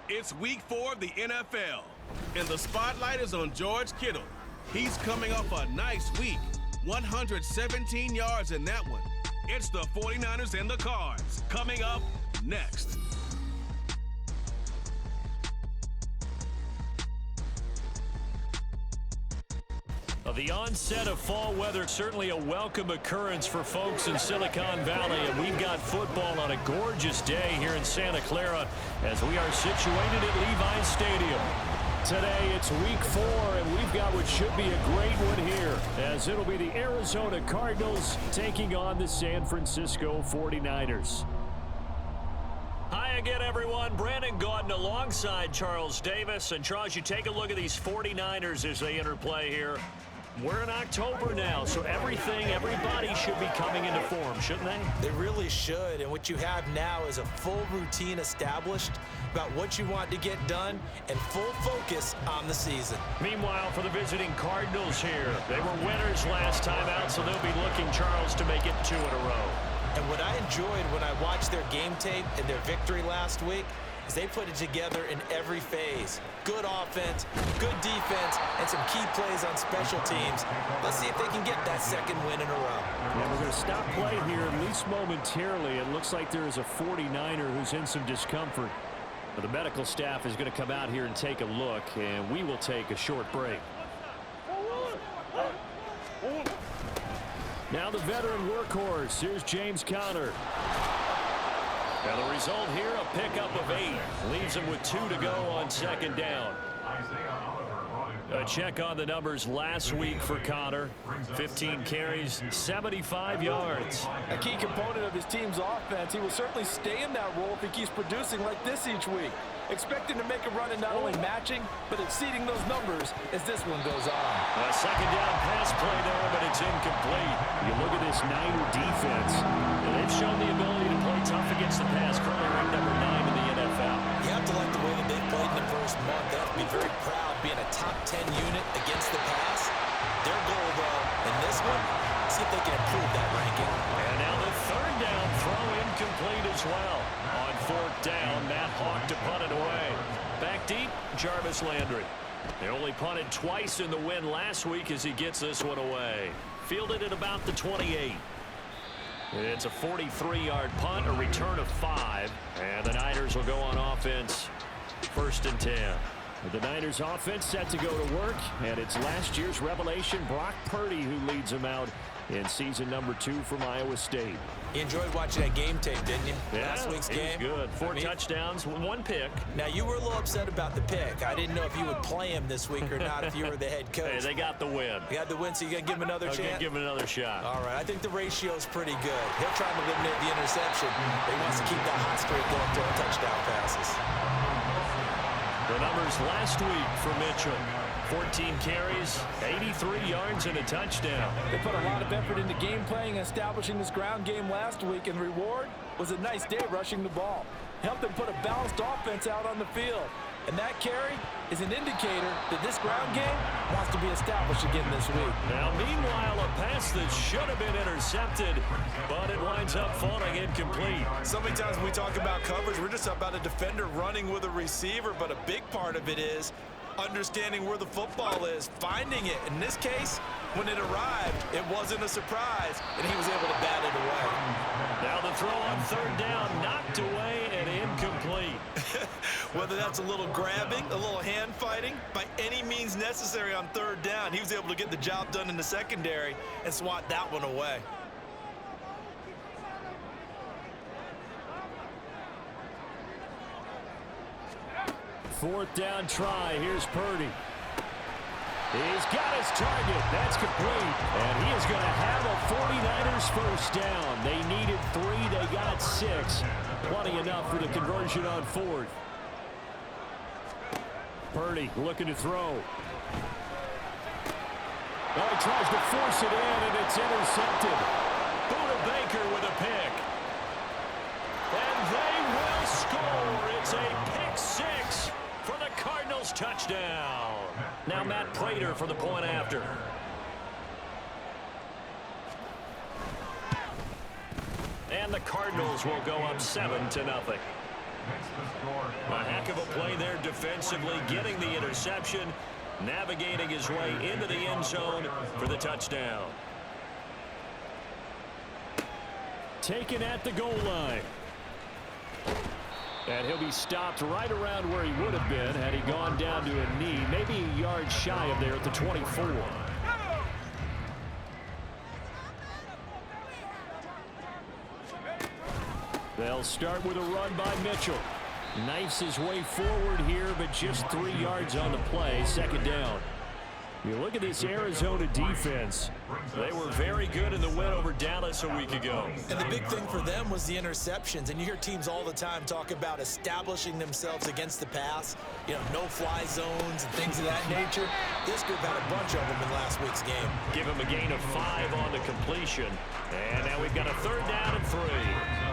It's week 4 of the NFL, and the spotlight is on George Kittle. He's coming off a nice week, 117 yards in that one. It's the 49ers and the Cards, coming up next. The onset of fall weather, certainly a welcome occurrence for folks in Silicon Valley, and we've got football on a gorgeous day here in Santa Clara as we are situated at Levi's Stadium. Today it's week 4, and we've got what should be a great one here, as it'll be the Arizona Cardinals taking on the San Francisco 49ers. Hi again, everyone. Brandon Gaudin alongside Charles Davis. And Charles, you take a look at these 49ers as they interplay here. We're in October now, so everybody should be coming into form, shouldn't they? They really should, and what you have now is a full routine established about what you want to get done and full focus on the season. Meanwhile, for the visiting Cardinals here, they were winners last time out, so they'll be looking, Charles, to make it 2 in a row. And what I enjoyed when I watched their game tape and their victory last week is they put it together in every phase. Good offense, good defense, and some key plays on special teams. Let's see if they can get that second win in a row. Yeah, we're going to stop play here, at least momentarily. It looks like there is a 49er who's in some discomfort. But the medical staff is going to come out here and take a look, and we will take a short break. Now the veteran workhorse. Here's James Conner. And the result here, a pickup of 8. Leaves him with 2 to go on second down. A check on the numbers last week for Conner. 15 carries, 75 yards. A key component of his team's offense. He will certainly stay in that role if he keeps producing like this each week. Expect him to make a run and not only matching, but exceeding those numbers as this one goes on. A second down pass play there, but it's incomplete. You look at this Niner defense, and they've shown the ability to play tough against the pass, currently ranked number 9 in the NFL. You have to like the way that they've played in the first month. They have to be very proud being a top 10 unit against the pass. Their goal, though, in this one, see if they can improve that ranking. And now the third down throw incomplete as well. On fourth down, Matt Hawk to punt it away. Back deep, Jarvis Landry. They only punted twice in the win last week as he gets this one away. Fielded at about the 28. It's a 43-yard punt, a return of 5. And the Niners will go on offense, 1st and 10. The Niners offense set to go to work, and it's last year's revelation, Brock Purdy, who leads them out in season number 2 from Iowa State. You enjoyed watching that game tape, didn't you? Yeah, last week's game. It was good. 4 touchdowns, 1 pick. Now, you were a little upset about the pick. I didn't know if you would play him this week or not if you were the head coach. Hey, they got the win. You got the win, so you're going to give him another chance? I'm going to give him another shot. All right, I think the ratio's pretty good. He'll try to eliminate the interception, but he wants to keep that hot streak going to touchdown passes. The numbers last week for Mitchell. 14 carries, 83 yards, and a touchdown. They put a lot of effort into game playing and establishing this ground game last week, and reward was a nice day rushing the ball. Helped them put a balanced offense out on the field. And that carry is an indicator that this ground game wants to be established again this week. Now, meanwhile, a pass that should have been intercepted, but it winds up falling incomplete. So many times when we talk about coverage, we're just about a defender running with a receiver, but a big part of it is understanding where the football is, finding it. In this case, when it arrived, it wasn't a surprise, and he was able to bat it away. Now the throw on third down, knocked away and incomplete. Whether that's a little grabbing, a little hand fighting, by any means necessary on third down, he was able to get the job done in the secondary and swat that one away. Fourth down try. Here's Purdy. He's got his target. That's complete. And he is going to have a 49ers first down. They needed 3. They got 6. Plenty enough for the conversion on fourth. Purdy looking to throw. Oh, he tries to force it in, and it's intercepted. Buda Baker with a pick. And they will score. It's a pick 6 for the Cardinals touchdown. Now Matt Prater for the point after. And the Cardinals will go up 7-0. A heck of a play there defensively, getting the interception, navigating his way into the end zone for the touchdown. Taken at the goal line. And he'll be stopped right around where he would have been had he gone down to a knee, maybe a yard shy of there at the 24. They'll start with a run by Mitchell. Knifes his way forward here, but just 3 yards on the play. Second down. You look at this Arizona defense. They were very good in the win over Dallas a week ago. And the big thing for them was the interceptions. And you hear teams all the time talk about establishing themselves against the pass. You know, no-fly zones and things of that nature. This group had a bunch of them in last week's game. Give him a gain of 5 on the completion. And now we've got a 3rd down and 3.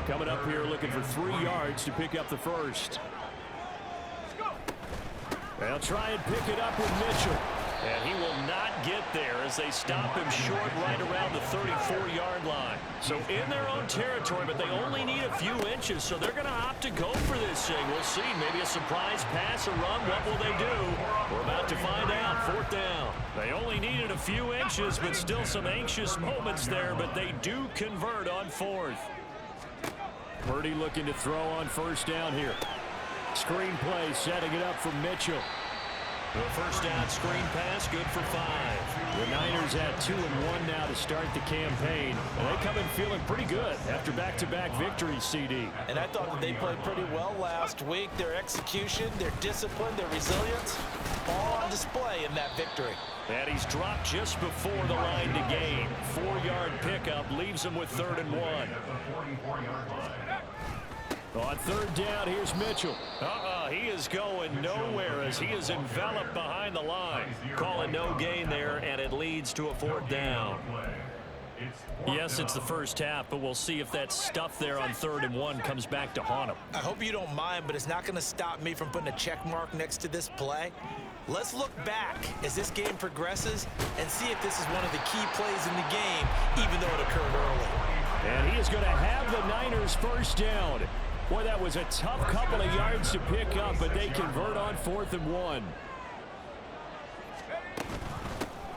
Coming up here looking for 3 yards to pick up the first. They'll try and pick it up with Mitchell. And he will not get there as they stop him short right around the 34-yard line. So in their own territory, but they only need a few inches, so they're going to opt to go for this thing. We'll see. Maybe a surprise pass, a run. What will they do? We're about to find out. 4th down. They only needed a few inches, but still some anxious moments there, but they do convert on 4th. Purdy looking to throw on 1st down here. Screen play, setting it up for Mitchell. The 1st down screen pass, good for 5. The Niners at 2-1 now to start the campaign. And they come in feeling pretty good after back-to-back victories, CD. And I thought that they played pretty well last week. Their execution, their discipline, their resilience, all on display in that victory. And he's dropped just before the line to gain. 4-yard pickup leaves him with 3rd and 1. On 3rd down, here's Mitchell. He is going nowhere as he is enveloped behind the line. Call it no gain there, and it leads to a 4th down. Yes, it's the first half, but we'll see if that stuff there on 3rd and 1 comes back to haunt him. I hope you don't mind, but it's not going to stop me from putting a check mark next to this play. Let's look back as this game progresses and see if this is one of the key plays in the game, even though it occurred early. And he is going to have the Niners 1st down. Boy, that was a tough couple of yards to pick up, but they convert on 4th and 1.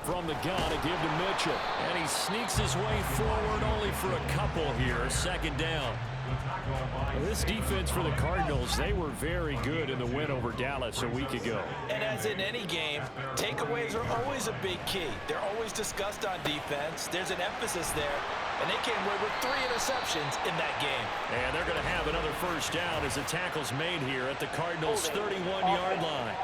From the gun, a give to Mitchell. And he sneaks his way forward only for a couple here. 2nd down. This defense for the Cardinals, they were very good in the win over Dallas a week ago. And as in any game, takeaways are always a big key. They're always discussed on defense. There's an emphasis there. And they came away with 3 interceptions in that game. And they're going to have another 1st down as the tackle's made here at the Cardinals' 31-yard line.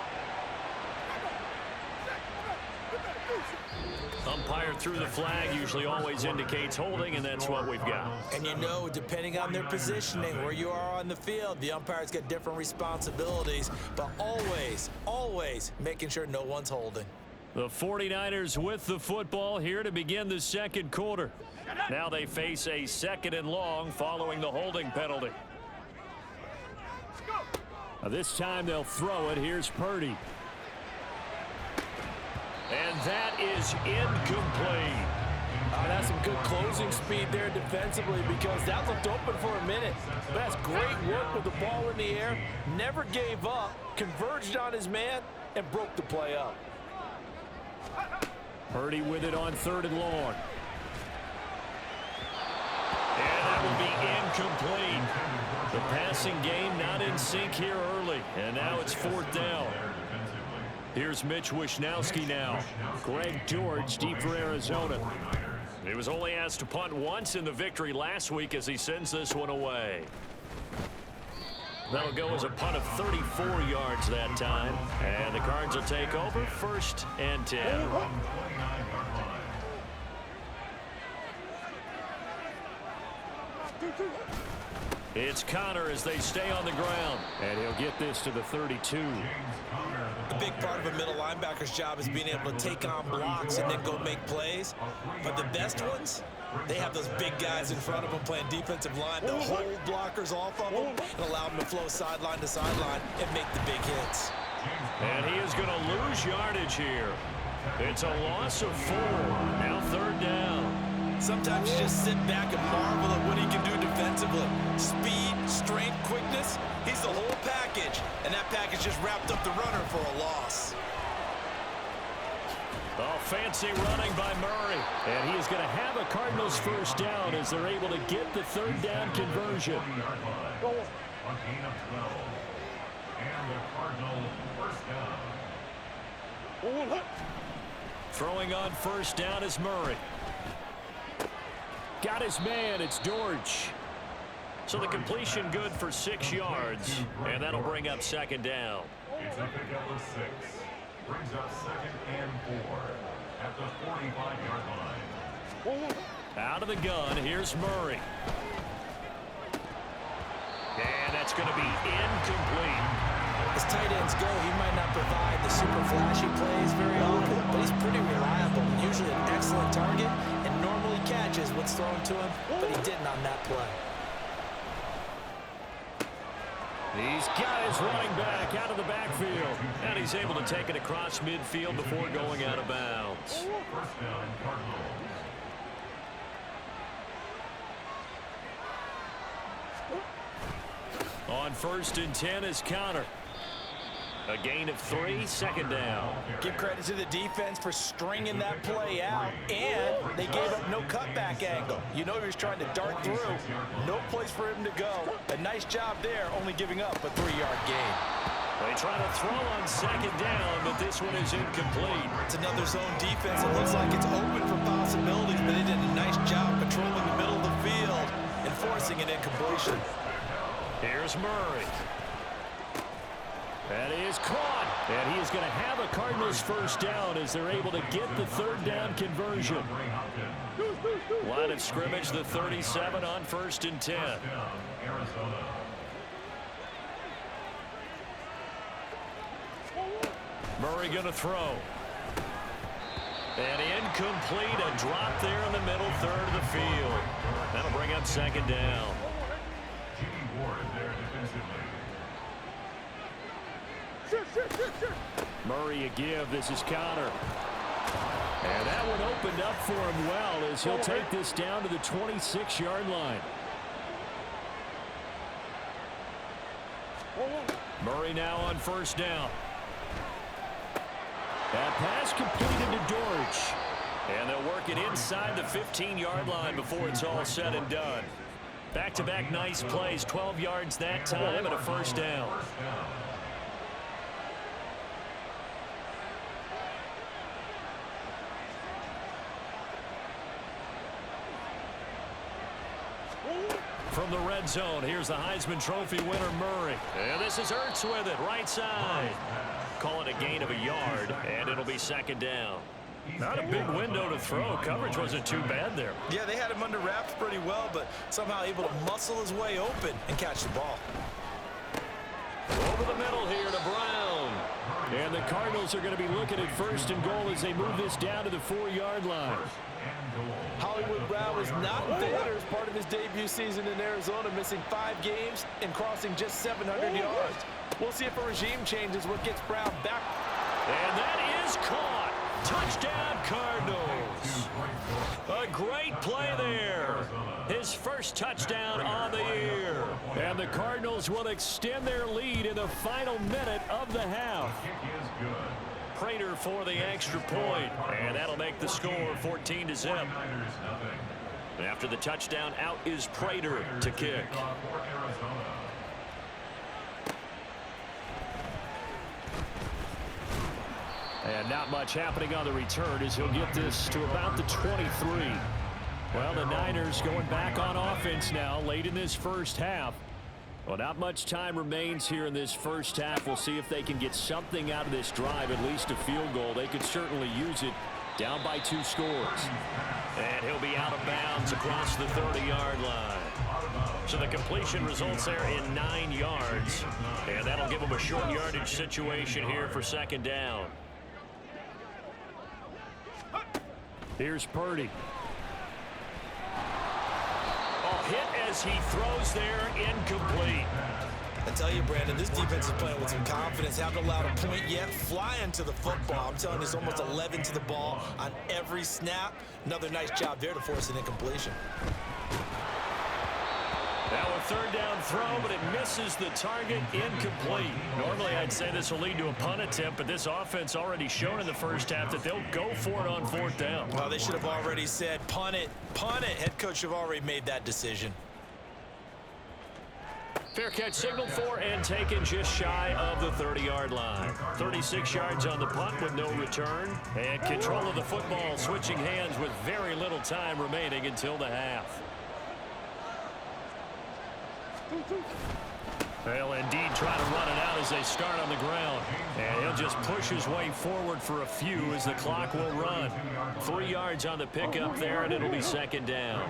Umpire threw the flag, usually always indicates holding, and that's what we've got. And you know, depending on their positioning, where you are on the field, the umpire's got different responsibilities, but always making sure no one's holding. The 49ers with the football here to begin the 2nd quarter. Now they face a 2nd and long following the holding penalty. This time they'll throw it. Here's Purdy. And that is incomplete. That's some good closing speed there defensively because that looked open for a minute. But that's great work with the ball in the air. Never gave up, converged on his man, and broke the play up. Purdy with it on 3rd and long. And that will be incomplete. The passing game not in sync here early. And now it's 4th down. Here's Mitch Wishnowski now. Greg George deep for Arizona. He was only asked to punt once in the victory last week as he sends this one away. That'll go as a punt of 34 yards that time. And the Cards will take over 1st and 10. It's Connor as they stay on the ground. And he'll get this to the 32. A big part of a middle linebacker's job is being able to take on blocks and then go make plays. But the best ones, they have those big guys in front of them playing defensive line to hold blockers off of them and allow them to flow sideline to sideline and make the big hits. And he is going to lose yardage here. It's a loss of 4. Now 3rd down. Sometimes you just sit back and marvel at what he can do defensively. Speed, strength, quickness. He's the whole package, and that package just wrapped up the runner for a loss. Oh, fancy running by Murray. And he is going to have a Cardinals first down as they're able to get the third down conversion. A gain of 12. And the Cardinals first down. Throwing on first down is Murray. Got his man. It's George. So the completion good for 6 yards. And that'll bring up second down. It's a pickup of 6. Brings up 2nd and 4 at the 45-yard line. Out of the gun, here's Murray. And that's going to be incomplete. As tight ends go, he might not provide the super flashy plays very often, but he's pretty reliable, usually an excellent target, and normally catches what's thrown to him, but he didn't on that play. He's got his running back out of the backfield, and he's able to take it across midfield before going out of bounds. First down, Cardinals. On 1st and 10 is Connor. A gain of 3, second down. Give credit to the defense for stringing that play out, and they gave up no cutback angle. You know he was trying to dart through. No place for him to go. A nice job there, only giving up a 3-yard gain. They try to throw on second down, but this one is incomplete. It's another zone defense. It looks like it's open for possibilities, but they did a nice job patrolling the middle of the field and forcing an incompletion. Here's Murray. That is caught. And he is going to have a Cardinals first down as they're able to get the third down conversion. Line of scrimmage, the 37 on 1st and 10. Murray going to throw. And incomplete, a drop there in the middle third of the field. That'll bring up second down. Murray a give. This is Connor. And that one opened up for him well as he'll take this down to the 26-yard line. Murray now on first down. That pass completed to George. And they'll work it inside the 15-yard line before it's all said and done. Back-to-back nice plays, 12 yards that time and a first down. From the red zone, here's the Heisman Trophy winner, Murray. And this is Ertz with it, right side. Call it a gain of a yard, and it'll be second down. Not a big window to throw. Coverage wasn't too bad there. Yeah, they had him under wraps pretty well, but somehow able to muscle his way open and catch the ball. Over the middle here to Brown. And the Cardinals are going to be looking at 1st and goal as they move this down to the 4-yard line. Hollywood Brown was not in theater as part of his debut season in Arizona, missing 5 games and crossing just 700 yards. We'll see if a regime change is what gets Brown back. And that is caught. Touchdown, Cardinals. A great play there. His first touchdown on the year. And the Cardinals will extend their lead in the final minute of the half. Prater for the extra point, and that'll make the score 14-0. After the touchdown, out is Prater to kick. And not much happening on the return as he'll get this to about the 23. Well, the Niners going back on offense now late in this first half. Well, not much time remains here in this first half. We'll see if they can get something out of this drive, at least a field goal. They could certainly use it, down by 2 scores. And he'll be out of bounds across the 30-yard line. So the completion results there in 9 yards. And that'll give them a short yardage situation here for second down. Here's Purdy. Hit as he throws there, incomplete. I tell you, Brandon, this defense is playing with some confidence. Haven't allowed a point yet. Flying to the football. I'm telling you, it's almost 11 to the ball on every snap. Another nice job there to force an incompletion. That one third down throw, but it misses the target, incomplete. Normally, I'd say this will lead to a punt attempt, but this offense already shown in the first half that they'll go for it on fourth down. Well, they should have already said, punt it, punt it. Head coach have already made that decision. Fair catch signaled for and taken just shy of the 30-yard line. 36 yards on the punt with no return. And control of the football switching hands with very little time remaining until the half. They'll indeed try to run it out as they start on the ground. And he'll just push his way forward for a few as the clock will run. 3 yards on the pickup there, and it'll be second down.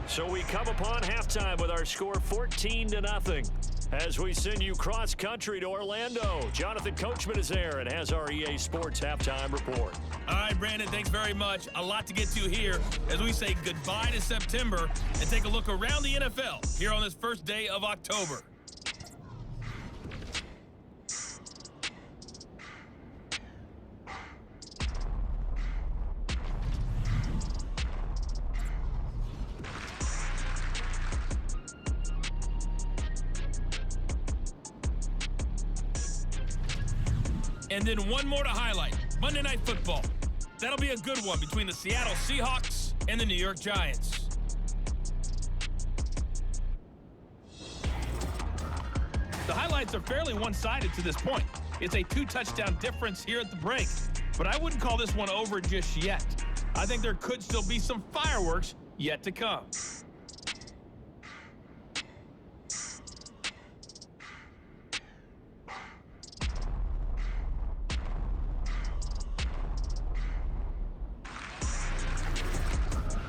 So we come upon halftime with our score 14-0 as we send you cross-country to Orlando. Jonathan Coachman is there and has our EA Sports halftime report. All right, Brandon, thanks very much. A lot to get to here as we say goodbye to September and take a look around the NFL here on this first day of October. And then one more to highlight, Monday Night Football. That'll be a good one between the Seattle Seahawks and the New York Giants. The highlights are fairly one-sided to this point. It's a 2-touchdown difference here at the break, but I wouldn't call this one over just yet. I think there could still be some fireworks yet to come.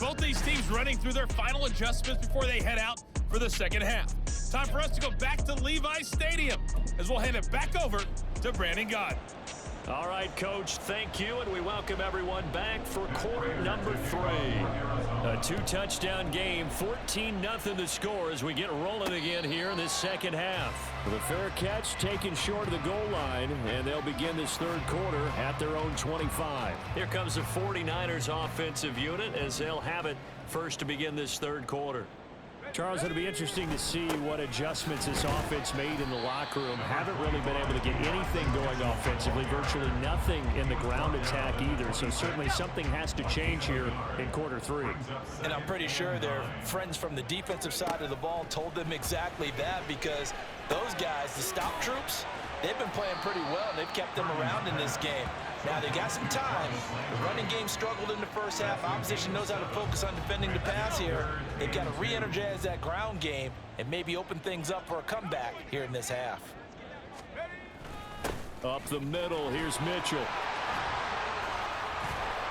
Both these teams running through their final adjustments before they head out for the second half. Time for us to go back to Levi's Stadium as we'll hand it back over to Brandon Gaudin. All right, Coach, thank you, and we welcome everyone back for quarter number 3. A 2-touchdown game, 14-0 the score as we get rolling again here in this second half. The fair catch taken short of the goal line, and they'll begin this third quarter at their own 25. Here comes the 49ers offensive unit as they'll have it first to begin this third quarter. Charles, it'll be interesting to see what adjustments this offense made in the locker room. Haven't really been able to get anything going offensively, virtually nothing in the ground attack either. So certainly something has to change here in quarter 3. And I'm pretty sure their friends from the defensive side of the ball told them exactly that, because those guys, the stop troops, they've been playing pretty well, and they've kept them around in this game. Now, they got some time. The running game struggled in the first half. Opposition knows how to focus on defending the pass here. They've got to re-energize that ground game and maybe open things up for a comeback here in this half. Up the middle, here's Mitchell.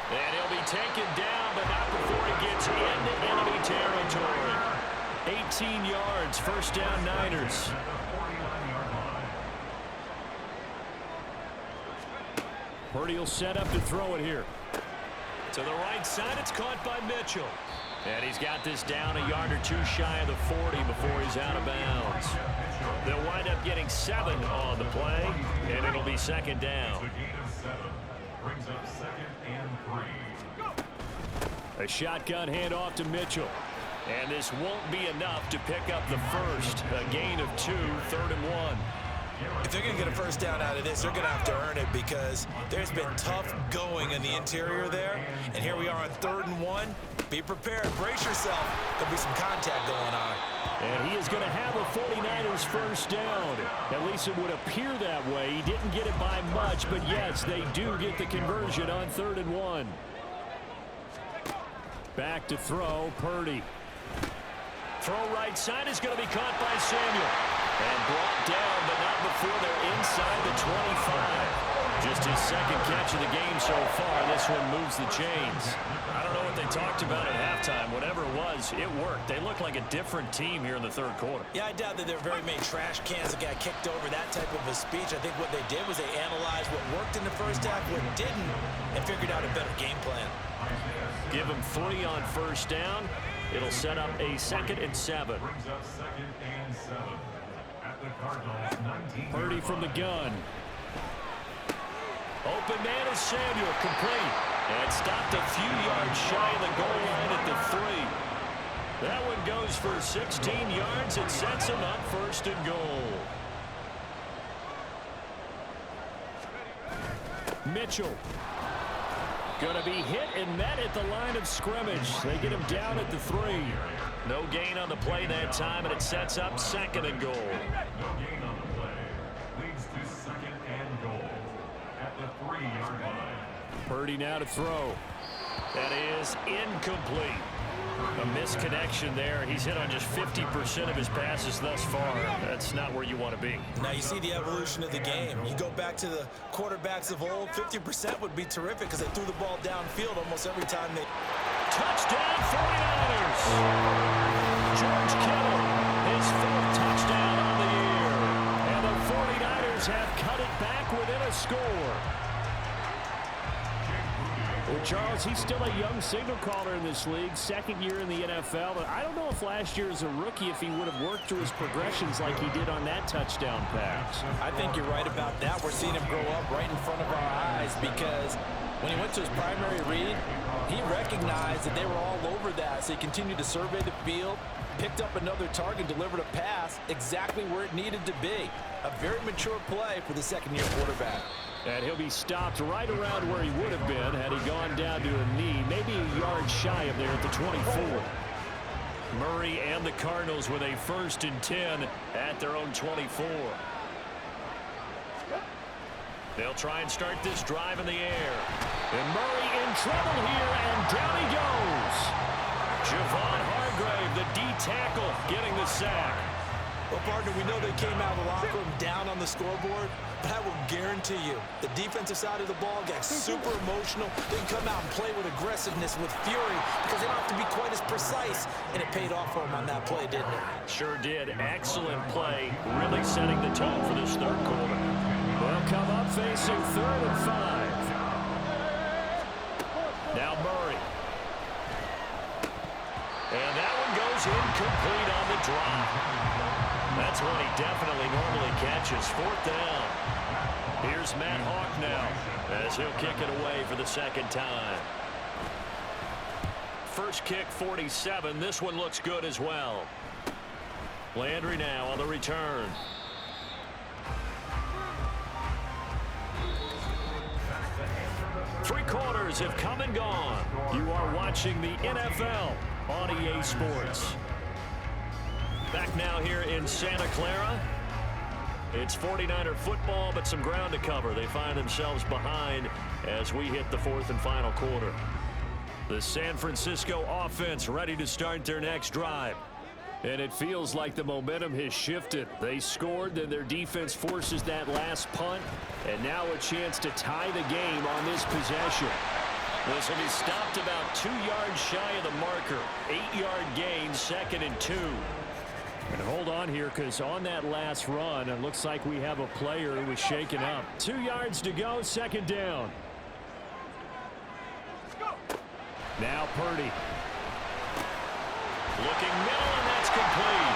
And he'll be taken down, but not before he gets into enemy territory. 18 yards, first down Niners. Purdy will set up to throw it here. To the right side, it's caught by Mitchell. And he's got this down a yard or two shy of the 40 before he's out of bounds. They'll wind up getting 7 on the play, and it'll be second down. Brings up 2nd and 3. A shotgun handoff to Mitchell. And this won't be enough to pick up the first. A gain of 2, 3rd and 1. If they're going to get a first down out of this, they're going to have to earn it, because there's been tough going in the interior there. And here we are on 3rd and 1. Be prepared. Brace yourself. There'll be some contact going on. And he is going to have a 49ers first down. At least it would appear that way. He didn't get it by much, but yes, they do get the conversion on 3rd and 1. Back to throw, Purdy. Throw right side is going to be caught by Samuel. And brought down, but not before they're inside the 25. Just his second catch of the game so far. This one moves the chains. I don't know what they talked about at halftime. Whatever it was, it worked. They look like a different team here in the third quarter. Yeah, I doubt that there are very many trash cans that got kicked over, that type of a speech. I think what they did was they analyzed what worked in the first half, what didn't, and figured out a better game plan. Give them 3 on first down. It'll set up a 2nd and 7. Brings up 2nd and 7. At the Cardinals 19. Purdy from the gun. Open man is Samuel, complete. And stopped a few yards shy of the goal line at the 3. That one goes for 16 yards. It sets him up first and goal. Mitchell. Going to be hit and met at the line of scrimmage. They get him down at the 3. No gain on the play that time, and it sets up second and goal. No gain on the play. Leads to second and goal at the 3-yard line. Purdy now to throw. That is incomplete. A misconnection there. He's hit on just 50% of his passes thus far. That's not where you want to be. Now you see the evolution of the game. You go back to the quarterbacks of old, 50% would be terrific because they threw the ball downfield almost every time they... Touchdown 49ers! George Kittle, his 4th touchdown on the year. And the 49ers have cut it back within a score. Well, Charles, he's still a young signal caller in this league, 2nd year in the NFL. But I don't know if last year as a rookie, if he would have worked through his progressions like he did on that touchdown pass. I think you're right about that. We're seeing him grow up right in front of our eyes because when he went to his primary read, he recognized that they were all over that. So he continued to survey the field, picked up another target, delivered a pass exactly where it needed to be. A very mature play for the 2nd-year quarterback. And he'll be stopped right around where he would have been had he gone down to a knee, maybe a yard shy of there at the 24. Murray and the Cardinals with a 1st and 10 at their own 24. They'll try and start this drive in the air. And Murray in trouble here, and down he goes. Javon Hargrave, the D tackle, getting the sack. Well, partner, we know they came out of the locker room down on the scoreboard, but I will guarantee you the defensive side of the ball got super emotional. They can come out and play with aggressiveness, with fury, because they don't have to be quite as precise, and it paid off for them on that play, didn't it? Sure did. Excellent play, really setting the tone for this 3rd quarter. They'll come up facing 3rd and 5. Now Murray. And that one goes incomplete on the drop. That's one he definitely normally catches. 4th down. Here's Matt Hawk now as he'll kick it away for the 2nd time. First kick 47. This one looks good as well. Landry now on the return. Three quarters have come and gone. You are watching the NFL on EA Sports. Back now here in Santa Clara. It's 49er football, but some ground to cover. They find themselves behind as we hit the 4th and final quarter. The San Francisco offense ready to start their next drive. And it feels like the momentum has shifted. They scored, then their defense forces that last punt, and now a chance to tie the game on this possession. This will be stopped about 2 yards shy of the marker. 8-yard gain, 2nd and 2. And hold on here, because on that last run, it looks like we have a player who was shaken up. 2 yards to go, 2nd down. Now Purdy. Looking middle, and that's complete.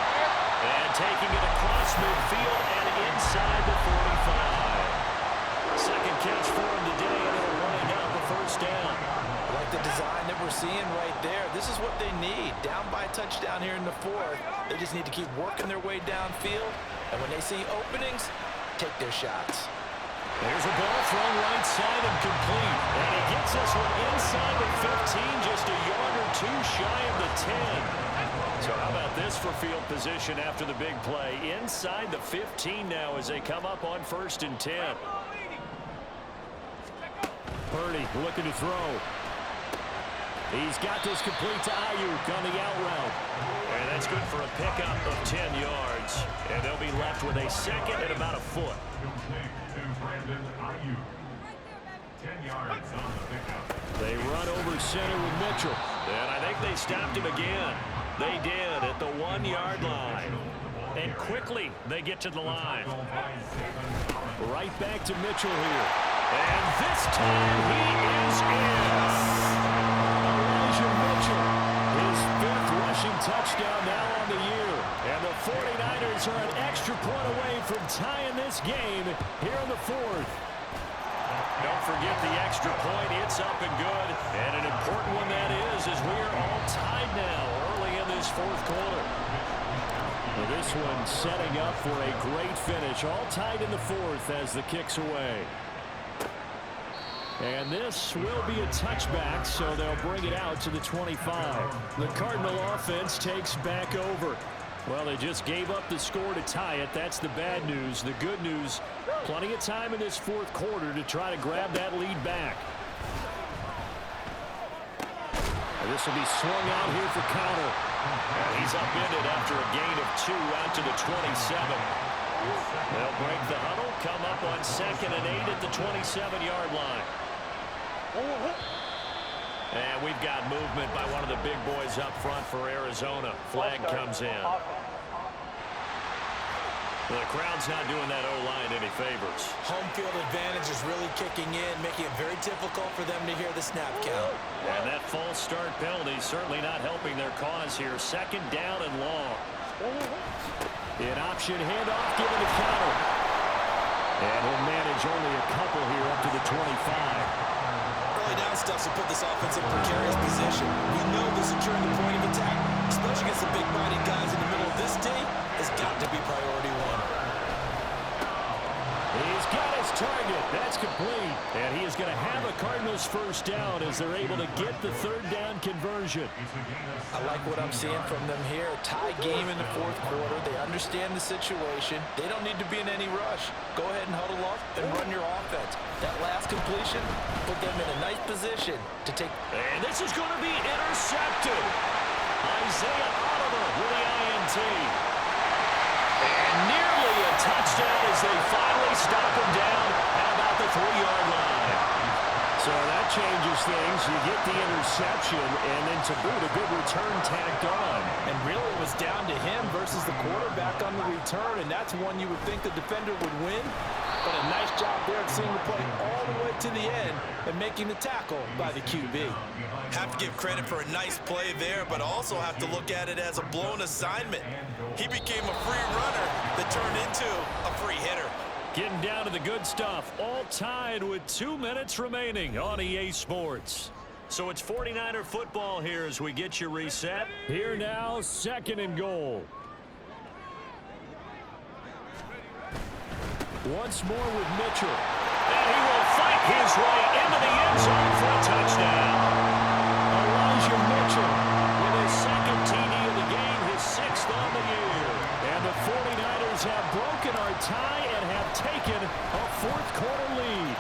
And taking it across midfield and inside the 45. Second catch for him today, and it'll wind up a 1st down. I like the design that we're seeing right there. This is what they need. Down by a touchdown here in the 4th. They just need to keep working their way downfield. And when they see openings, take their shots. There's a ball thrown right side and complete. And he gets this one inside the 15, just a yard or 2 shy of the 10. So how about this for field position after the big play? Inside the 15 now as they come up on 1st and 10. Purdy looking to throw. He's got this complete to Ayuk on the out route. And that's good for a pickup of 10 yards. And they'll be left with a 2nd and about a foot. Ayuk. 10 yards on the pickup. They run over center with Mitchell. And I think they stopped him again. They did at the 1-yard line. And quickly they get to the line. Right back to Mitchell here. And this time he is in. Elijah Mitchell, his 5th rushing touchdown now on the year. And the 49ers are an extra point away from tying this game here in the 4th. Don't forget the extra point. It's up and good. And an important one that is, as we are all tied now early in this fourth quarter. Well, this one setting up for a great finish. All tied in the fourth as the kick's away. And this will be a touchback, so they'll bring it out to the 25. The Cardinal offense takes back over. Well, they just gave up the score to tie it. That's the bad news. The good news, plenty of time in this fourth quarter to try to grab that lead back. And this will be swung out here for counter. And he's upended after a gain of 2 out to the 27. They'll break the huddle, come up on 2nd and 8 at the 27-yard line. And we've got movement by one of the big boys up front for Arizona. Flag comes in. The crowd's not doing that O-line any favors. Home field advantage is really kicking in, making it very difficult for them to hear the snap count. And that false start penalty certainly not helping their cause here. 2nd down and long. An option handoff given to counter. And he'll manage only a couple here up to the 25. Early down stuff will put this offense in a precarious position. We know that securing the point of attack, especially against the big-bodied guys in the middle of this day, has got to be priority 1. He's got his target. That's complete. And he is going to have a Cardinals first down as they're able to get the 3rd down conversion. I like what I'm seeing from them here. Tie game in the fourth quarter. They understand the situation. They don't need to be in any rush. Go ahead and huddle up and run your offense. That last completion put them in a nice position to take. And this is going to be intercepted. Isaiah Oliver with the INT. And nearly a touchdown as they finally stop him down at about the 3-yard line. So that changes things. You get the interception, and then to boot, a good return tacked on. And really it was down to him versus the quarterback on the return, and that's one you would think the defender would win. But a nice job there at seeing the play all the way to the end and making the tackle by the QB. Have to give credit for a nice play there, but also have to look at it as a blown assignment. He became a free runner that turned into a free hitter. Getting down to the good stuff. All tied with 2 minutes remaining on EA Sports. So it's 49er football here as we get you reset. Here now, 2nd and goal. Once more with Mitchell. And he will fight his way into the end zone for a touchdown. Elijah Mitchell with his 2nd TD of the game, his 6th on the year. And the 49ers have broken our tie and have taken a fourth quarter lead.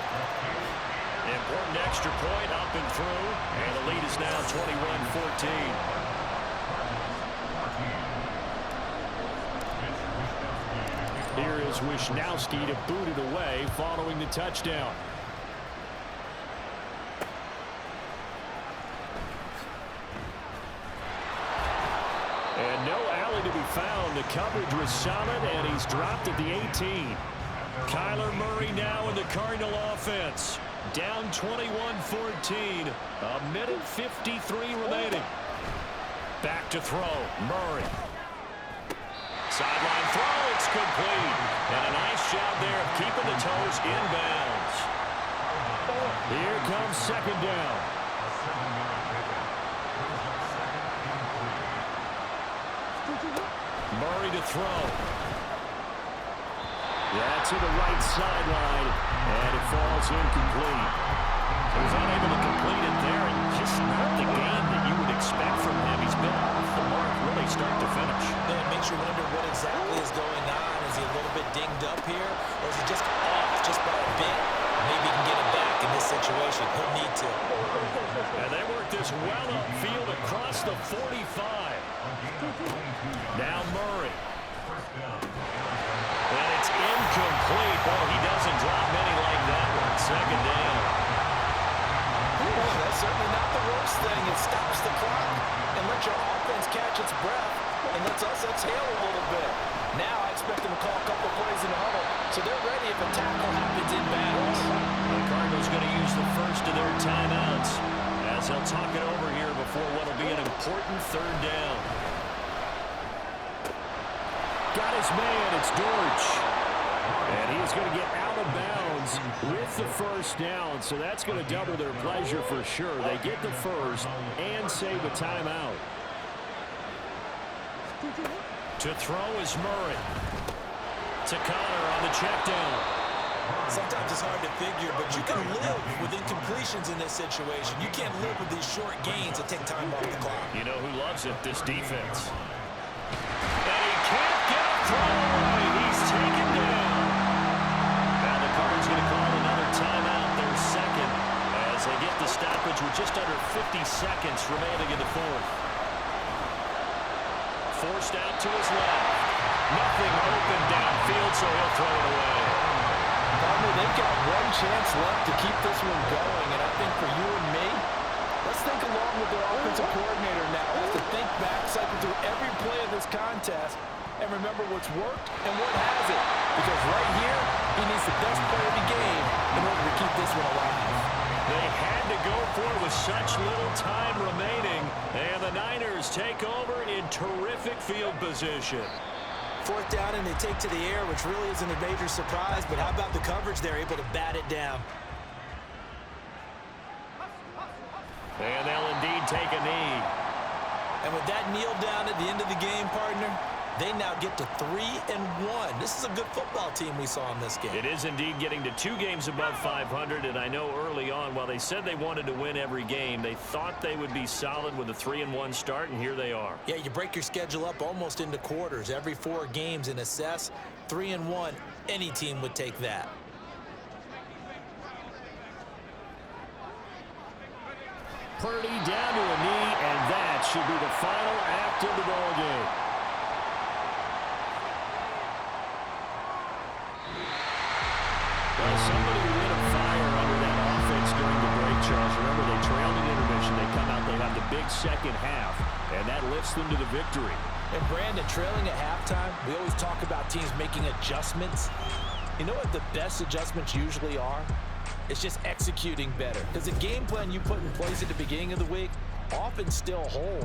Important extra point up and through. And the lead is now 21-14. Here is Wisnowski to boot it away following the touchdown. And no alley to be found. The coverage was solid, and he's dropped at the 18. Kyler Murray now in the Cardinal offense. Down 21-14. A minute 53 remaining. Back to throw. Murray. Sideline throw, it's complete. And a nice job there of keeping the toes inbounds. Here comes 2nd down. Murray to throw. Yeah, to the right sideline, and it falls incomplete. He was unable to complete it there, and just not the game that you would expect from him. He's been off the mark really start to finish. Yeah, it makes you wonder what exactly is going on. Is he a little bit dinged up here, or is he just off just by a bit? Maybe he can get it back in this situation. He'll need to. And they work this well upfield across the 45. Now Murray. And it's incomplete. Boy, he doesn't drop many like that one. 2nd down. Well, that's certainly not the worst thing. It stops the clock and lets your offense catch its breath and lets us exhale a little bit. Now I expect them to call a couple plays in the huddle, so they're ready if a tackle happens in bounds. The Cardinals going to use the first of their timeouts as they'll talk it over here before what will be an important 3rd down. Got his man, it's Dortch. And he is going to get out out of bounds with the first down, so that's going to double their pleasure for sure. They get the first and save a timeout. To throw is Murray. To Connor on the check down. Sometimes it's hard to figure, but you can live with incompletions in this situation. You can't live with these short gains that take time off the clock. You know who loves it? This defense. And he can't get a throw away. He's taken down. Now the Cardinals going to call another timeout, their second, as they get the stoppage with just under 50 seconds remaining in the fourth. Forced out to his left. Nothing open downfield, so he'll throw it away. Partner, they've got one chance left to keep this one going, and I think for you and me, let's think along with their offensive coordinator now. Let's think back, cycle through every play of this contest, and remember what's worked and what hasn't. Because right here, he needs the best player of the game in order to keep this one alive. They had to go for it with such little time remaining, and the Niners take over in terrific field position. Fourth down, and they take to the air, which really isn't a major surprise, but how about the coverage? They're able to bat it down. And they'll indeed take a knee. And with that kneel down at the end of the game, partner, they now get to 3-1. This is a good football team we saw in this game. It is indeed getting to 2 games above 500, and I know early on, while they said they wanted to win every game, they thought they would be solid with a 3-1 start, and here they are. Yeah, you break your schedule up almost into quarters, every 4 games, and assess 3-1. Any team would take that. Purdy down to a knee, and that should be the final act of the ballgame. Well, somebody lit a fire under that offense during the break, Charles. Remember, they trailed in intermission. They come out, they have the big second half, and that lifts them to the victory. And Brandon, trailing at halftime, we always talk about teams making adjustments. You know what the best adjustments usually are? It's just executing better. Because the game plan you put in place at the beginning of the week often still holds.